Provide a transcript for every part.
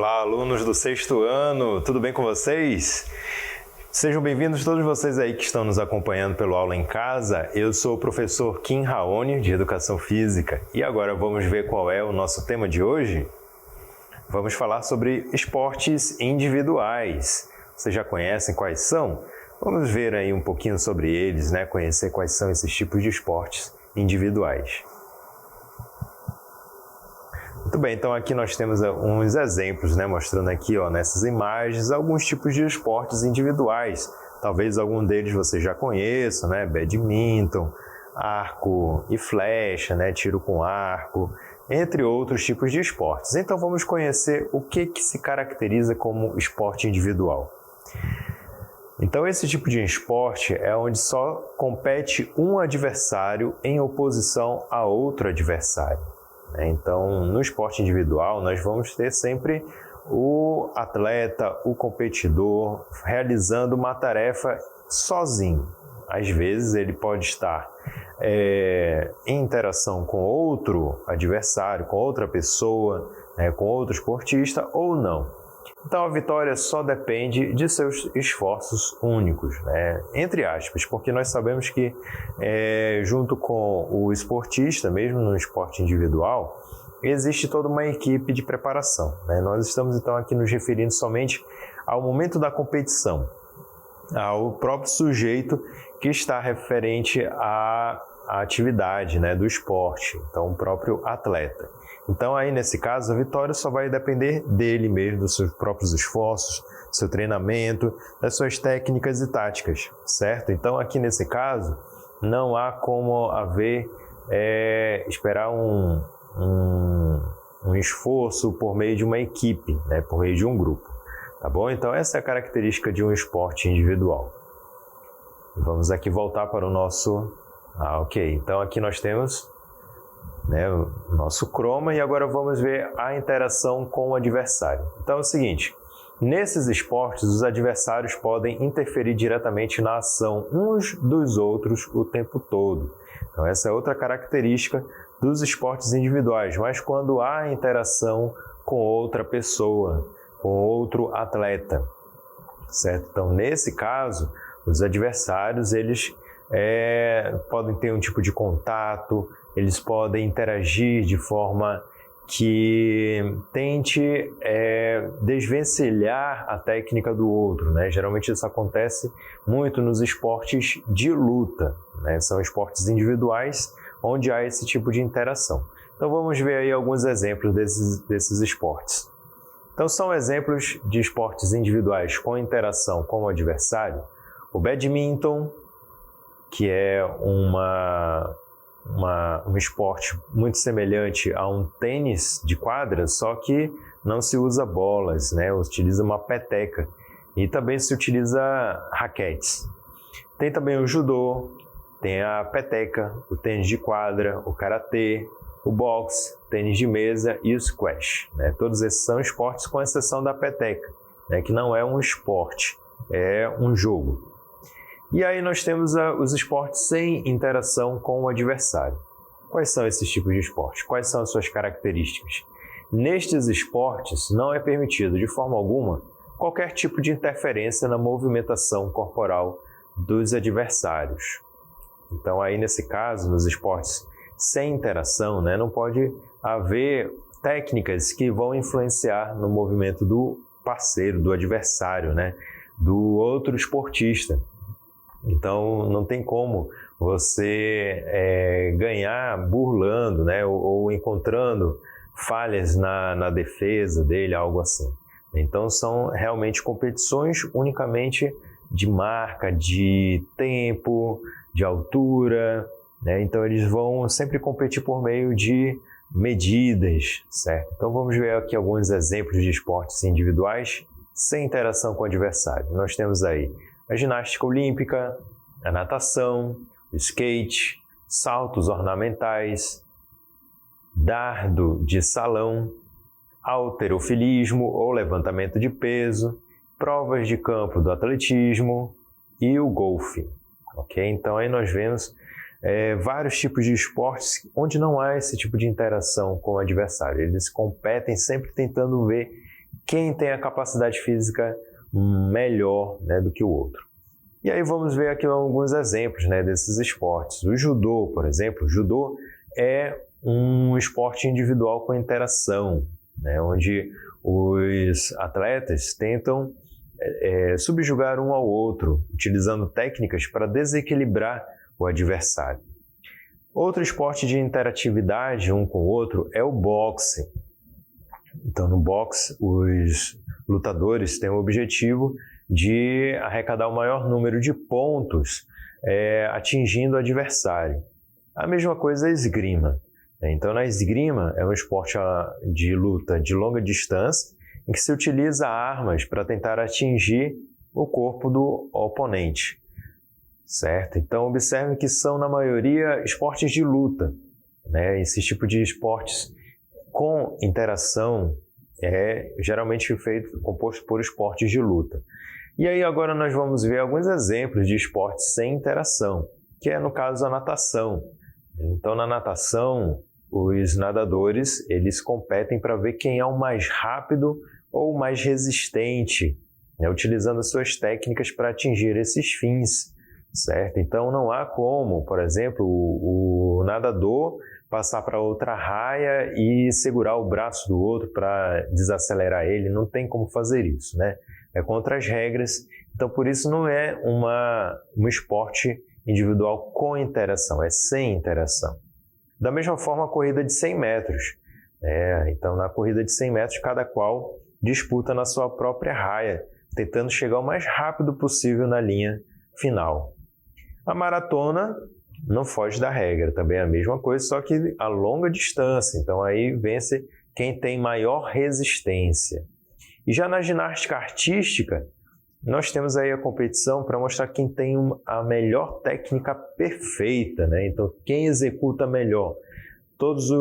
Olá, alunos do sexto ano, tudo bem com vocês? Sejam bem-vindos todos vocês aí que estão nos acompanhando pelo Aula em Casa. Eu sou o professor Kim Raoni, de Educação Física, e agora vamos ver qual é o nosso tema de hoje? Vamos falar sobre esportes individuais. Vocês já conhecem quais são? Vamos ver aí um pouquinho sobre eles, né? Conhecer quais são esses tipos de esportes individuais. Muito bem, então aqui nós temos uns exemplos, né, mostrando aqui nessas imagens alguns tipos de esportes individuais. Talvez algum deles você já conheça, né, badminton, arco e flecha, né, tiro com arco, entre outros tipos de esportes. Então vamos conhecer o que se caracteriza como esporte individual. Então esse tipo de esporte é onde só compete um adversário em oposição a outro adversário. Então, no esporte individual, nós vamos ter sempre o atleta, o competidor, realizando uma tarefa sozinho. Às vezes, ele pode estar em interação com outro adversário, com outra pessoa, com outro esportista ou não. Então, a vitória só depende de seus esforços únicos, né? Entre aspas, porque nós sabemos que, junto com o esportista, mesmo no esporte individual, existe toda uma equipe de preparação, né? Nós estamos, então, aqui nos referindo somente ao momento da competição, ao próprio sujeito que está referente à atividade, né, do esporte, então o próprio atleta. Então aí nesse caso a vitória só vai depender dele mesmo, dos seus próprios esforços, do seu treinamento, das suas técnicas e táticas, certo? Então aqui nesse caso não há como esperar um esforço por meio de uma equipe, né, por meio de um grupo, tá bom? Então essa é a característica de um esporte individual. Vamos aqui voltar para o nosso... ok, então aqui nós temos, né, o nosso croma e agora vamos ver a interação com o adversário. Então é o seguinte, nesses esportes os adversários podem interferir diretamente na ação uns dos outros o tempo todo. Então essa é outra característica dos esportes individuais, mas quando há interação com outra pessoa, com outro atleta, certo? Então nesse caso, os adversários, eles podem ter um tipo de contato, eles podem interagir de forma que tente desvencilhar a técnica do outro, né? Geralmente isso acontece muito nos esportes de luta, né? São esportes individuais onde há esse tipo de interação. Então vamos ver aí alguns exemplos desses esportes. Então são exemplos de esportes individuais com interação com o adversário: o badminton, que é um esporte muito semelhante a um tênis de quadra, só que não se usa bolas, né? Utiliza uma peteca e também se utiliza raquetes. Tem também o judô, tem a peteca, o tênis de quadra, o karatê, o boxe, tênis de mesa e o squash, né? Todos esses são esportes com exceção da peteca, né? Que não é um esporte, é um jogo. E aí nós temos os esportes sem interação com o adversário. Quais são esses tipos de esportes? Quais são as suas características? Nestes esportes não é permitido de forma alguma qualquer tipo de interferência na movimentação corporal dos adversários. Então aí nesse caso, nos esportes sem interação, né, não pode haver técnicas que vão influenciar no movimento do parceiro, do adversário, né, do outro esportista. Então não tem como você ganhar burlando, né, ou encontrando falhas na defesa dele, algo assim. Então são realmente competições unicamente de marca, de tempo, de altura, né? Então eles vão sempre competir por meio de medidas, certo? Então vamos ver aqui alguns exemplos de esportes individuais sem interação com o adversário. Nós temos aí a ginástica olímpica, a natação, o skate, saltos ornamentais, dardo de salão, halterofilismo ou levantamento de peso, provas de campo do atletismo e o golfe. Ok? Então aí nós vemos vários tipos de esportes onde não há esse tipo de interação com o adversário. Eles competem sempre tentando ver quem tem a capacidade física melhor, né, do que o outro. E aí vamos ver aqui alguns exemplos, né, desses esportes. O judô, por exemplo, o judô é um esporte individual com interação, né, onde os atletas tentam subjugar um ao outro, utilizando técnicas para desequilibrar o adversário. Outro esporte de interatividade um com o outro é o boxe. Então, no boxe, os lutadores têm o objetivo de arrecadar o maior número de pontos atingindo o adversário. A mesma coisa é a esgrima. Então, na esgrima é um esporte de luta de longa distância em que se utiliza armas para tentar atingir o corpo do oponente. Certo? Então, observe que são, na maioria, esportes de luta, né? Esse tipo de esportes com interação é geralmente composto por esportes de luta. E aí agora nós vamos ver alguns exemplos de esportes sem interação, que é, no caso, a natação. Então, na natação, os nadadores eles competem para ver quem é o mais rápido ou o mais resistente, né? Utilizando as suas técnicas para atingir esses fins. Certo? Então não há como, por exemplo, o nadador passar para outra raia e segurar o braço do outro para desacelerar ele, não tem como fazer isso, né? É contra as regras, então por isso não é um esporte individual com interação, é sem interação. Da mesma forma a corrida de 100 metros, então na corrida de 100 metros cada qual disputa na sua própria raia, tentando chegar o mais rápido possível na linha final. A maratona não foge da regra, também é a mesma coisa, só que a longa distância. Então aí vence quem tem maior resistência. E já na ginástica artística, nós temos aí a competição para mostrar quem tem a melhor técnica perfeita, né? Então quem executa melhor todos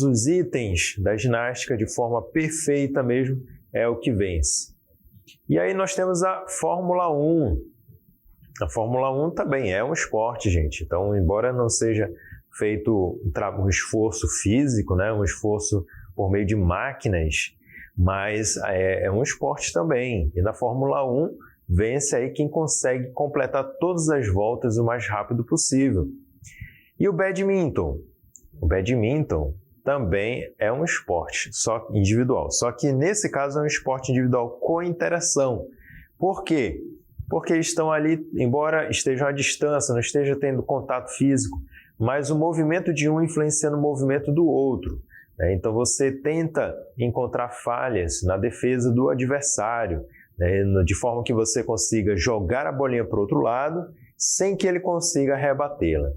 os itens da ginástica de forma perfeita mesmo é o que vence. E aí nós temos a Fórmula 1. A Fórmula 1 também é um esporte, gente. Então, embora não seja feito um esforço físico, né, um esforço por meio de máquinas, mas é um esporte também. E na Fórmula 1 vence aí quem consegue completar todas as voltas o mais rápido possível. E o badminton? O badminton também é um esporte só individual, só que nesse caso é um esporte individual com interação. Por quê? Porque estão ali, embora estejam à distância, não esteja tendo contato físico, mas o movimento de um influencia no movimento do outro, né? Então você tenta encontrar falhas na defesa do adversário, né? De forma que você consiga jogar a bolinha para o outro lado sem que ele consiga rebatê-la.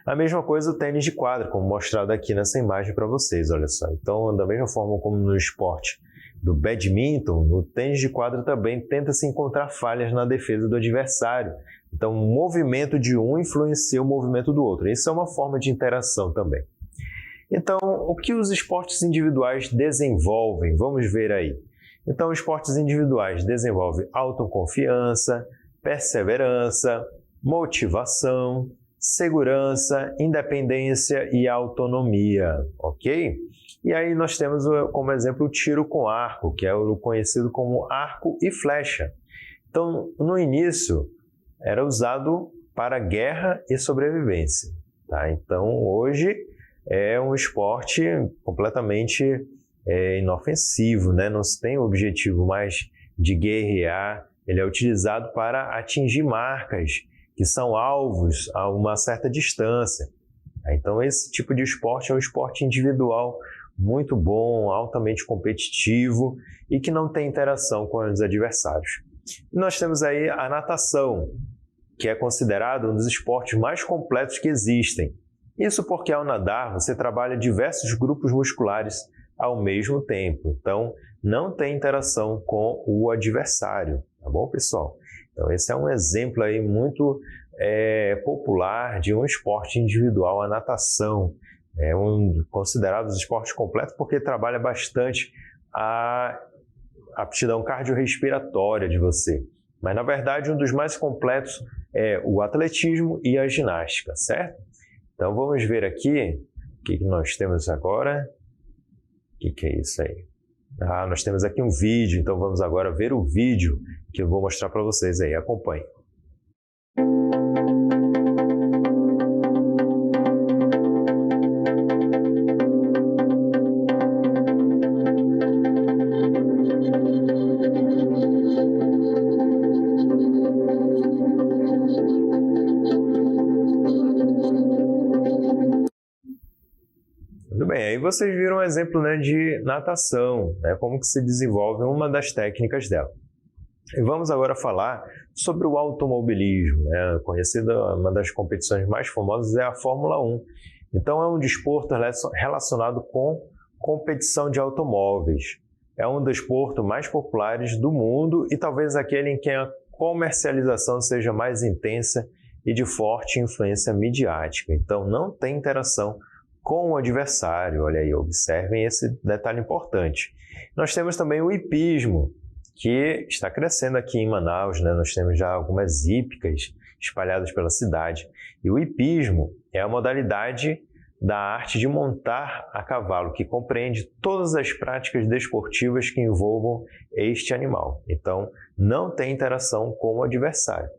A mesma coisa o tênis de quadra, como mostrado aqui nessa imagem para vocês, olha só. Então, da mesma forma como no esporte do badminton, no tênis de quadra também tenta-se encontrar falhas na defesa do adversário. Então, o movimento de um influencia o movimento do outro. Isso é uma forma de interação também. Então, o que os esportes individuais desenvolvem? Vamos ver aí. Então, os esportes individuais desenvolvem autoconfiança, perseverança, motivação, segurança, independência e autonomia, ok? E aí nós temos como exemplo o tiro com arco, que é o conhecido como arco e flecha. Então, no início, era usado para guerra e sobrevivência, tá? Então, hoje é um esporte completamente inofensivo, né? Não se tem o objetivo mais de guerrear, ele é utilizado para atingir marcas que são alvos a uma certa distância. Então, esse tipo de esporte é um esporte individual muito bom, altamente competitivo e que não tem interação com os adversários. E nós temos aí a natação, que é considerado um dos esportes mais completos que existem. Isso porque ao nadar você trabalha diversos grupos musculares ao mesmo tempo. Então, não tem interação com o adversário, tá bom, pessoal? Então, esse é um exemplo aí muito popular de um esporte individual, a natação. É considerado um esporte completo porque trabalha bastante a aptidão cardiorrespiratória de você. Mas, na verdade, um dos mais completos é o atletismo e a ginástica, certo? Então, vamos ver aqui o que nós temos agora. Que é isso aí? Ah, nós temos aqui um vídeo, então vamos agora ver o vídeo que eu vou mostrar para vocês aí. Acompanhe. Muito bem, aí vocês viram um exemplo, né, de natação, né, como que se desenvolve uma das técnicas dela. E vamos agora falar sobre o automobilismo, né, conhecida, uma das competições mais famosas é a Fórmula 1. Então é um desporto relacionado com competição de automóveis. É um desporto mais populares do mundo e talvez aquele em que a comercialização seja mais intensa e de forte influência midiática. Então não tem interação com o adversário. Olha aí, observem esse detalhe importante. Nós temos também o hipismo, que está crescendo aqui em Manaus, né? Nós temos já algumas hípicas espalhadas pela cidade. E o hipismo é a modalidade da arte de montar a cavalo, que compreende todas as práticas desportivas que envolvam este animal. Então, não tem interação com o adversário,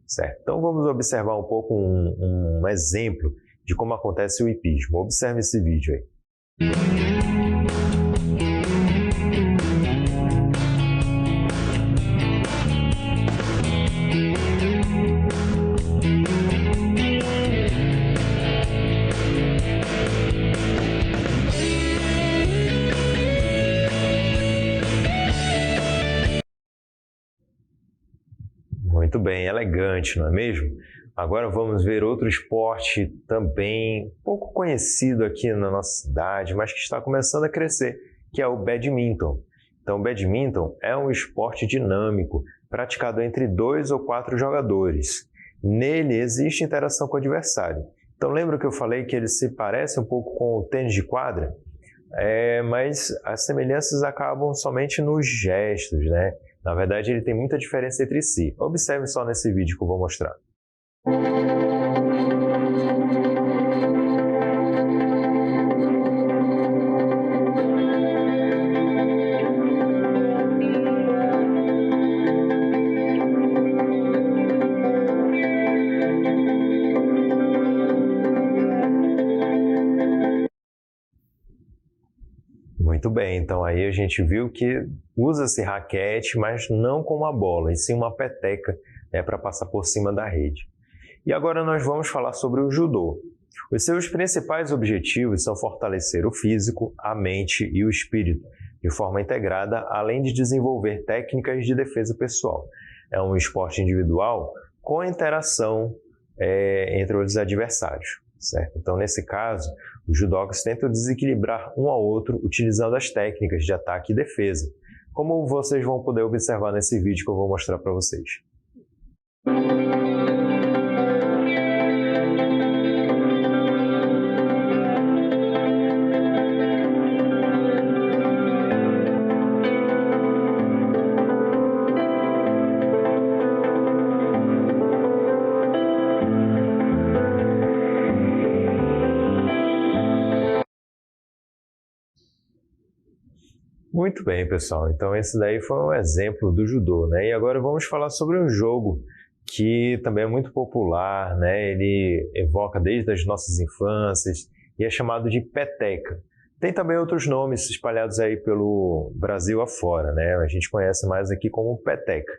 certo? Então, vamos observar um pouco um exemplo de como acontece o hipismo. Observe esse vídeo aí. Muito bem, elegante, não é mesmo? Agora vamos ver outro esporte também pouco conhecido aqui na nossa cidade, mas que está começando a crescer, que é o badminton. Então, o badminton é um esporte dinâmico, praticado entre 2 ou 4 jogadores. Nele existe interação com o adversário. Então, lembra que eu falei que ele se parece um pouco com o tênis de quadra? Mas as semelhanças acabam somente nos gestos, né? Na verdade, ele tem muita diferença entre si. Observe só nesse vídeo que eu vou mostrar. Muito bem, então aí a gente viu que usa-se raquete, mas não com uma bola, e sim uma peteca, né, para passar por cima da rede. E agora nós vamos falar sobre o judô. Os seus principais objetivos são fortalecer o físico, a mente e o espírito, de forma integrada, além de desenvolver técnicas de defesa pessoal. É um esporte individual com interação entre os adversários, certo? Então, nesse caso, os judocas tentam desequilibrar um ao outro utilizando as técnicas de ataque e defesa, como vocês vão poder observar nesse vídeo que eu vou mostrar para vocês. Muito bem, pessoal. Então esse daí foi um exemplo do judô, né? E agora vamos falar sobre um jogo que também é muito popular, né? Ele evoca desde as nossas infâncias e é chamado de peteca. Tem também outros nomes espalhados aí pelo Brasil afora, né? A gente conhece mais aqui como peteca.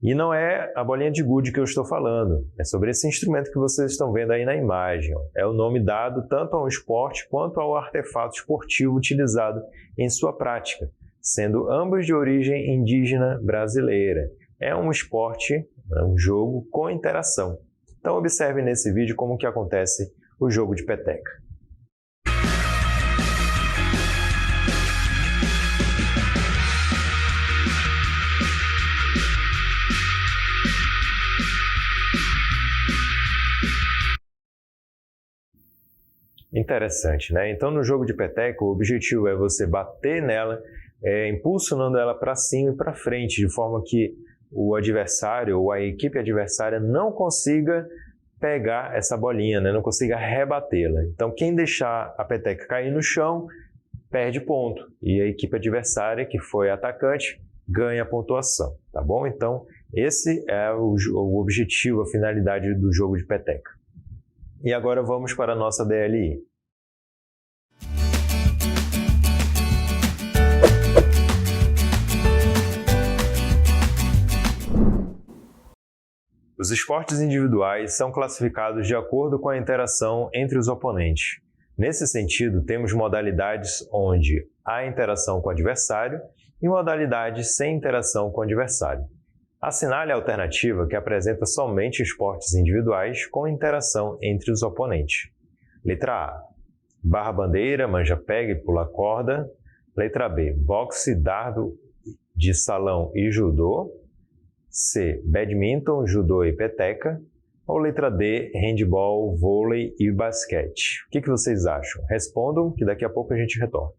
E não é a bolinha de gude que eu estou falando, é sobre esse instrumento que vocês estão vendo aí na imagem. É o nome dado tanto ao esporte quanto ao artefato esportivo utilizado em sua prática, sendo ambos de origem indígena brasileira. É um esporte, um jogo com interação. Então observe nesse vídeo como que acontece o jogo de peteca. Interessante, né? Então, no jogo de peteca, o objetivo é você bater nela, impulsionando ela para cima e para frente, de forma que o adversário ou a equipe adversária não consiga pegar essa bolinha, né? Não consiga rebatê-la. Então, quem deixar a peteca cair no chão, perde ponto e a equipe adversária, que foi atacante, ganha a pontuação, tá bom? Então, esse é o objetivo, a finalidade do jogo de peteca. E agora vamos para a nossa DLI. Os esportes individuais são classificados de acordo com a interação entre os oponentes. Nesse sentido, temos modalidades onde há interação com o adversário e modalidades sem interação com o adversário. Assinale a alternativa que apresenta somente esportes individuais com interação entre os oponentes. Letra A. Barra-bandeira, manja-pega e pula-corda. Letra B. Boxe, dardo de salão e judô. C. Badminton, judô e peteca. Ou letra D. Handball, vôlei e basquete. O que vocês acham? Respondam que daqui a pouco a gente retorna.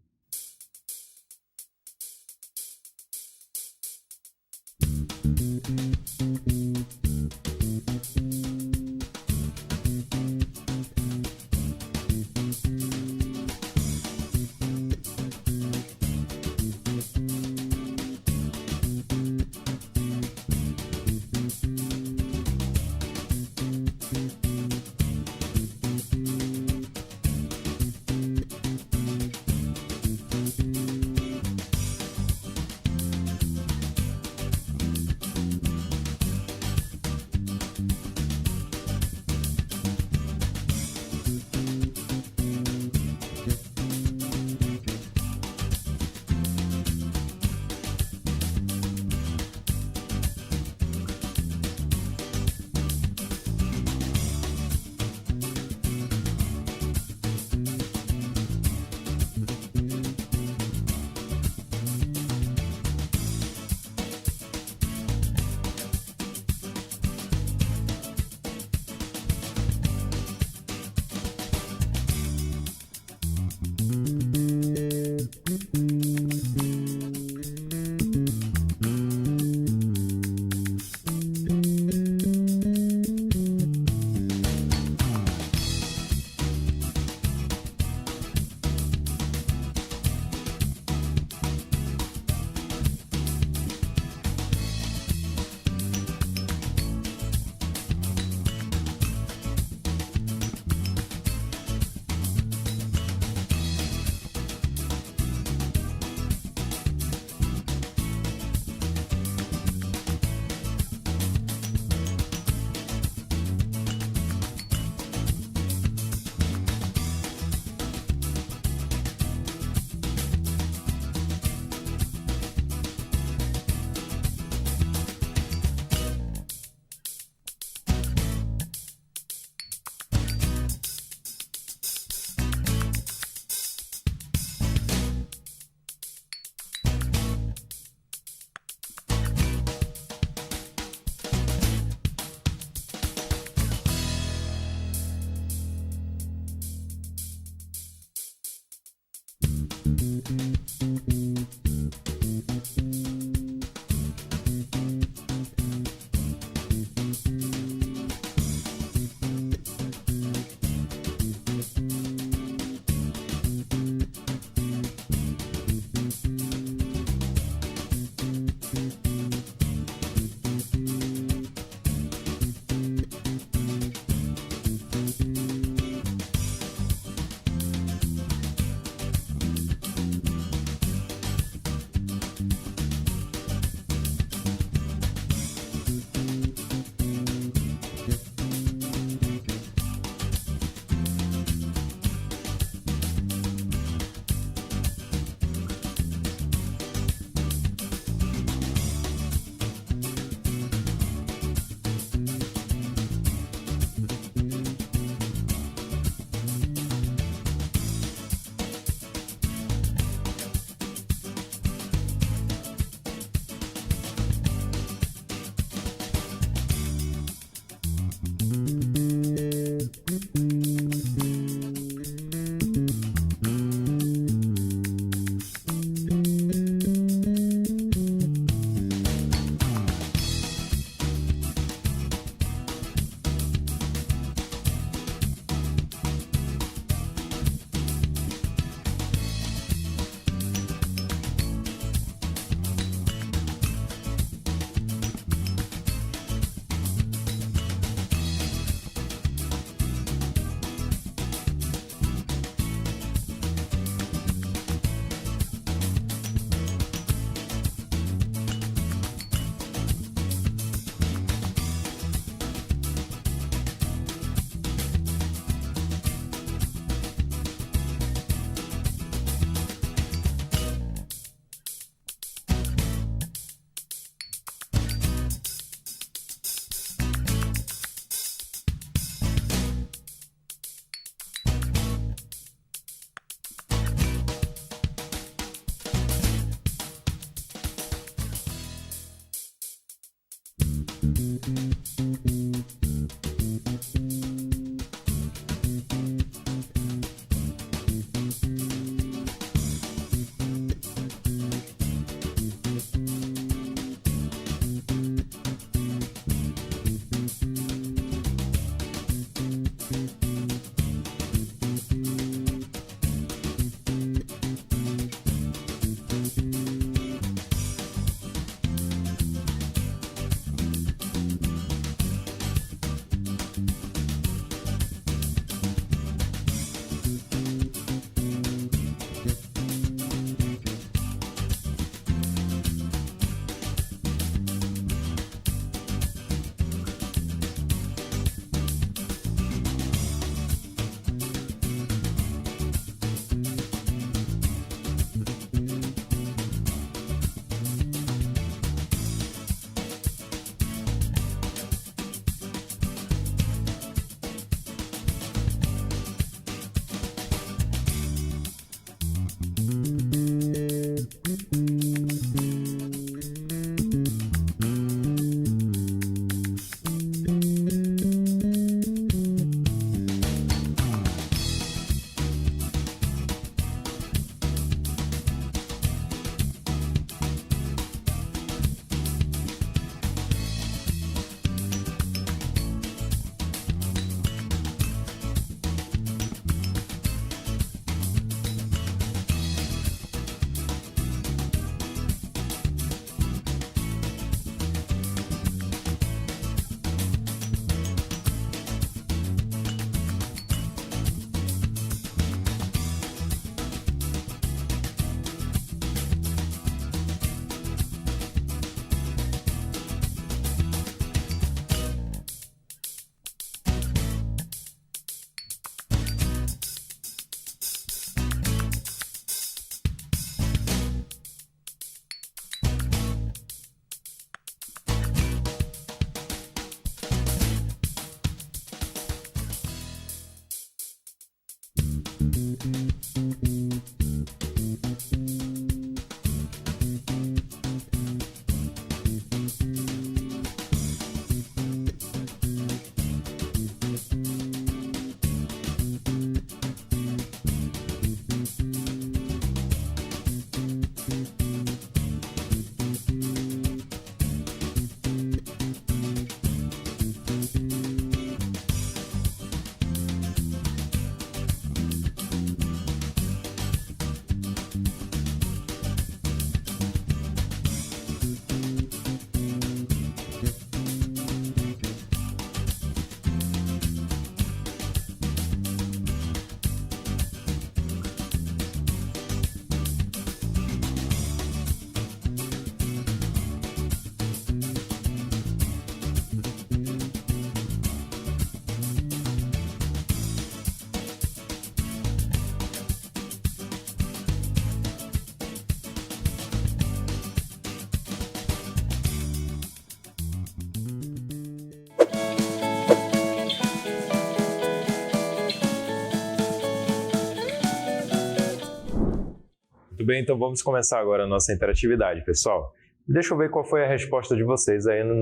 bem, então vamos começar agora a nossa interatividade, pessoal. Deixa eu ver qual foi a resposta de vocês aí no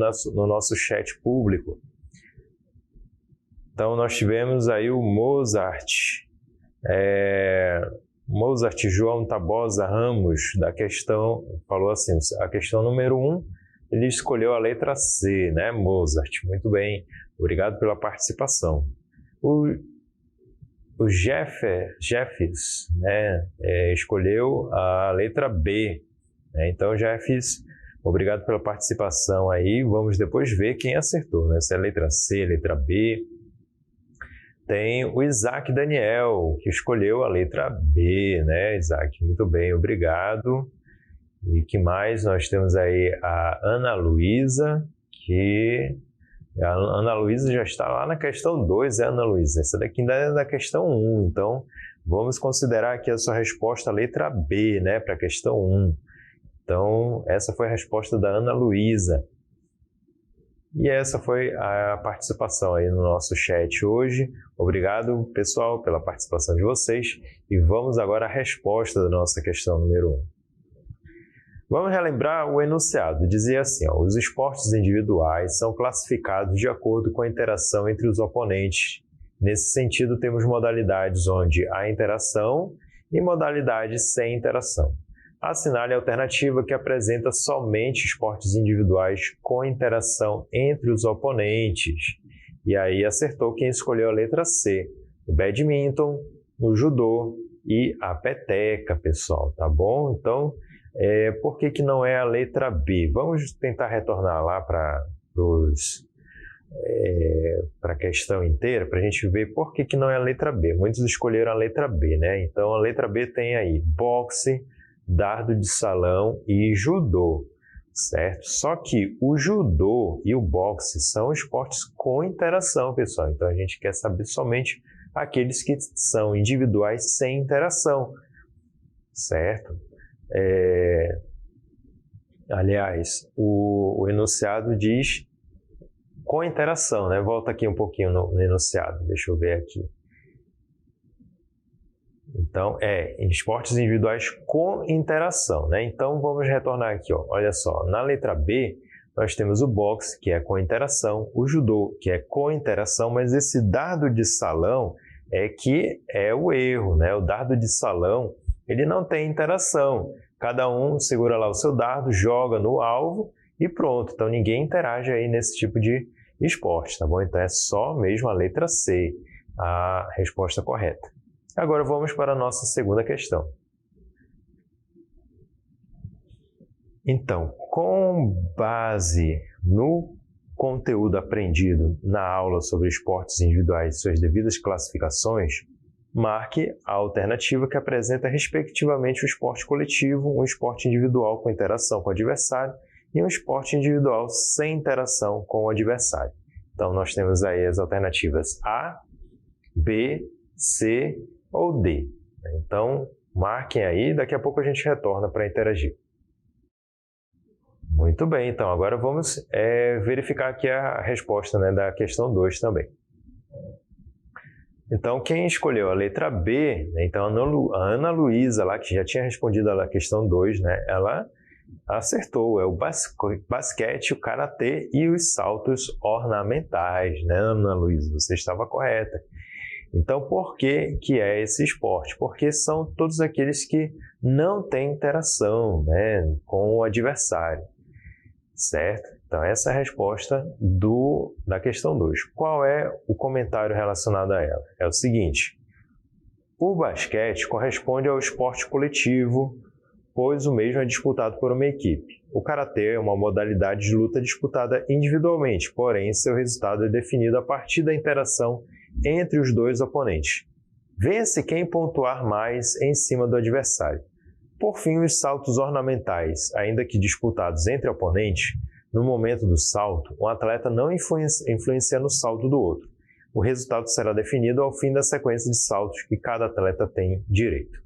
nosso chat público. Então, nós tivemos aí o Mozart, João Tabosa Ramos, da questão, falou assim, a questão número 1, ele escolheu a letra C, né, Mozart? Muito bem, obrigado pela participação. O Jeffs, né, escolheu a letra B, né? Então, Jeffs, obrigado pela participação aí, vamos depois ver quem acertou, né? Se é a letra C, letra B. Tem o Isaac Daniel, que escolheu a letra B, né, Isaac? Muito bem, obrigado. E que mais? Nós temos aí a Ana Luísa, que... A Ana Luísa já está lá na questão 2, Ana Luísa? Essa daqui ainda é da questão 1, então vamos considerar aqui a sua resposta, a letra B, né, para a questão 1. Então, essa foi a resposta da Ana Luísa. E essa foi a participação aí no nosso chat hoje. Obrigado, pessoal, pela participação de vocês. E vamos agora à resposta da nossa questão número 1. Vamos relembrar o enunciado. Dizia assim, ó, os esportes individuais são classificados de acordo com a interação entre os oponentes. Nesse sentido, temos modalidades onde há interação e modalidades sem interação. Assinale a alternativa que apresenta somente esportes individuais com interação entre os oponentes. E aí acertou quem escolheu a letra C, o badminton, o judô e a peteca, pessoal, tá bom? Então, por que não é a letra B? Vamos tentar retornar lá para a questão inteira, para a gente ver por que não é a letra B. Muitos escolheram a letra B, né? Então, a letra B tem aí boxe, dardo de salão e judô, certo? Só que o judô e o boxe são esportes com interação, pessoal. Então, a gente quer saber somente aqueles que são individuais sem interação, certo? Aliás, o enunciado diz com interação, né? Volta aqui um pouquinho no enunciado, deixa eu ver aqui. Então, em esportes individuais com interação, né? Então, vamos retornar aqui, ó. Olha só, na letra B, nós temos o boxe, que é com interação, o judô, que é com interação, mas esse dardo de salão que é o erro, né? O dardo de salão, ele não tem interação. Cada um segura lá o seu dardo, joga no alvo e pronto. Então, ninguém interage aí nesse tipo de esporte, tá bom? Então, é só mesmo a letra C, a resposta correta. Agora vamos para a nossa segunda questão. Então, com base no conteúdo aprendido na aula sobre esportes individuais e suas devidas classificações, marque a alternativa que apresenta respectivamente um esporte coletivo, um esporte individual com interação com o adversário e um esporte individual sem interação com o adversário. Então, nós temos aí as alternativas A, B, C ou D. Então, marquem aí, daqui a pouco a gente retorna para interagir. Muito bem, então agora vamos verificar aqui a resposta, né, da questão 2 também. Então, quem escolheu a letra B, né, então a Ana Luísa, lá, que já tinha respondido a questão 2, né, ela acertou, é o basquete, o karatê e os saltos ornamentais, né, Ana Luísa? Você estava correta. Então, por que é esse esporte? Porque são todos aqueles que não têm interação, né, com o adversário, certo? Então, essa é a resposta da questão 2. Qual é o comentário relacionado a ela? É o seguinte: o basquete corresponde ao esporte coletivo, pois o mesmo é disputado por uma equipe. O karatê é uma modalidade de luta disputada individualmente, porém, seu resultado é definido a partir da interação entre os dois oponentes. Vence quem pontuar mais em cima do adversário. Por fim, os saltos ornamentais, ainda que disputados entre oponentes, no momento do salto, um atleta não influencia no salto do outro. O resultado será definido ao fim da sequência de saltos que cada atleta tem direito.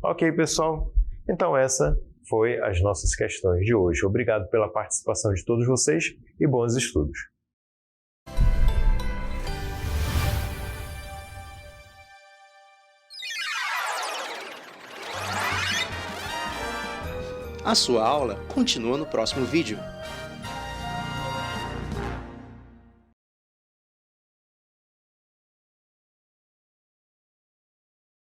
Ok, pessoal? Então essa foi as nossas questões de hoje. Obrigado pela participação de todos vocês e bons estudos. A sua aula continua no próximo vídeo.